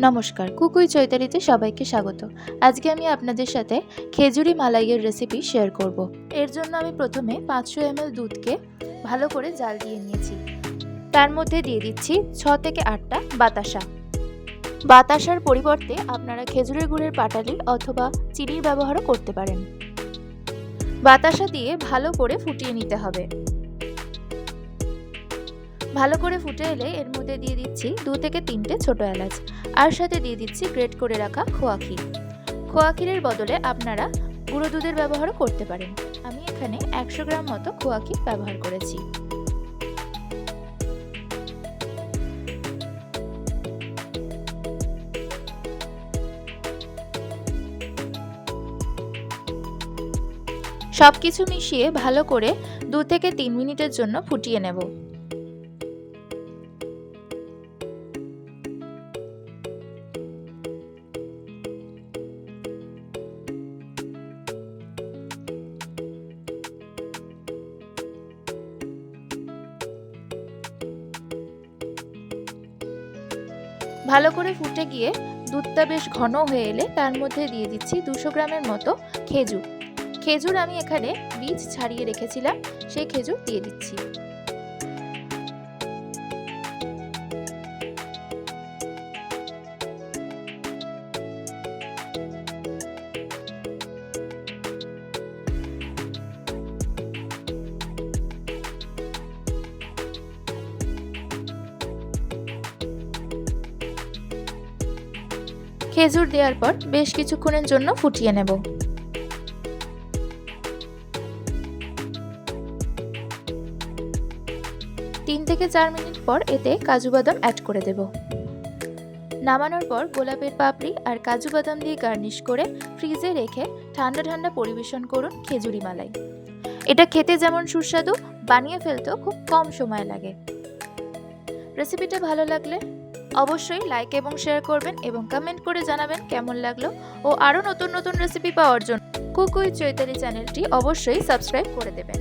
নমস্কার, কুকুই চৈতালিতে সবাইকে স্বাগত। আজকে আমি আপনাদের সাথে খেজুরি মালাইয়ের রেসিপি শেয়ার করব। এর জন্য আমি প্রথমে 500 ml দুধকে ভালো করে জাল দিয়ে নিয়েছি। তার মধ্যে দিয়ে দিচ্ছি 6 থেকে 8টা বাতাসা। বাতাসার পরিবর্তে আপনারা খেজুরের গুড়ের পাটালি অথবা চিনির ব্যবহারও করতে পারেন। বাতাসা দিয়ে ভালো করে ফুটিয়ে নিতে হবে। ভালো করে ফুটে এলে এর মধ্যে দিয়ে দিচ্ছি 2 থেকে 3টে ছোট এলাচ, আর সাথে দিয়ে দিচ্ছি গ্রেট করে রাখা খোয়া ক্ষীর। খোয়া ক্ষীরের বদলে আপনারা গুঁড়ো দুধের ব্যবহারও করতে পারেন। আমি এখানে 100 গ্রাম মতো খোয়া ক্ষীর ব্যবহার করেছি। সবকিছু মিশিয়ে ভালো করে 2 থেকে 3 মিনিটের জন্য ফুটিয়ে নেব। ভালো করে ফুটে গিয়ে দুধটা বেশ ঘন হয়ে এলে তার মধ্যে দিয়ে দিচ্ছি 200 গ্রামের মতো খেজুর। খেজুর আমি এখানে বীজ ছাড়িয়ে রেখেছিলাম, সেই খেজুর দিয়ে দিচ্ছি। খেজুর দেওয়ার পর বেশ কিছুক্ষণের জন্য ফুটিয়ে নেব। 3 থেকে 4 মিনিট পর এতে কাজু বাদাম অ্যাড করে দেব। নামানোর পর গোলাপের পাপড়ি আর কাজু বাদাম দিয়ে গার্নিশ করে ফ্রিজে রেখে ঠান্ডা ঠান্ডা পরিবেশন করুন খেজুরি মালাই। এটা খেতে যেমন সুস্বাদু, বানিয়ে ফেলতেও খুব কম সময় লাগে। রেসিপিটা ভালো লাগলে অবশ্যই লাইক এবং শেয়ার করবেন এবং কমেন্ট করে জানাবেন কেমন লাগলো। ও আরও নতুন নতুন রেসিপি পাওয়ার জন্য কুকুই চৈতালি চ্যানেলটি অবশ্যই সাবস্ক্রাইব করে দেবেন।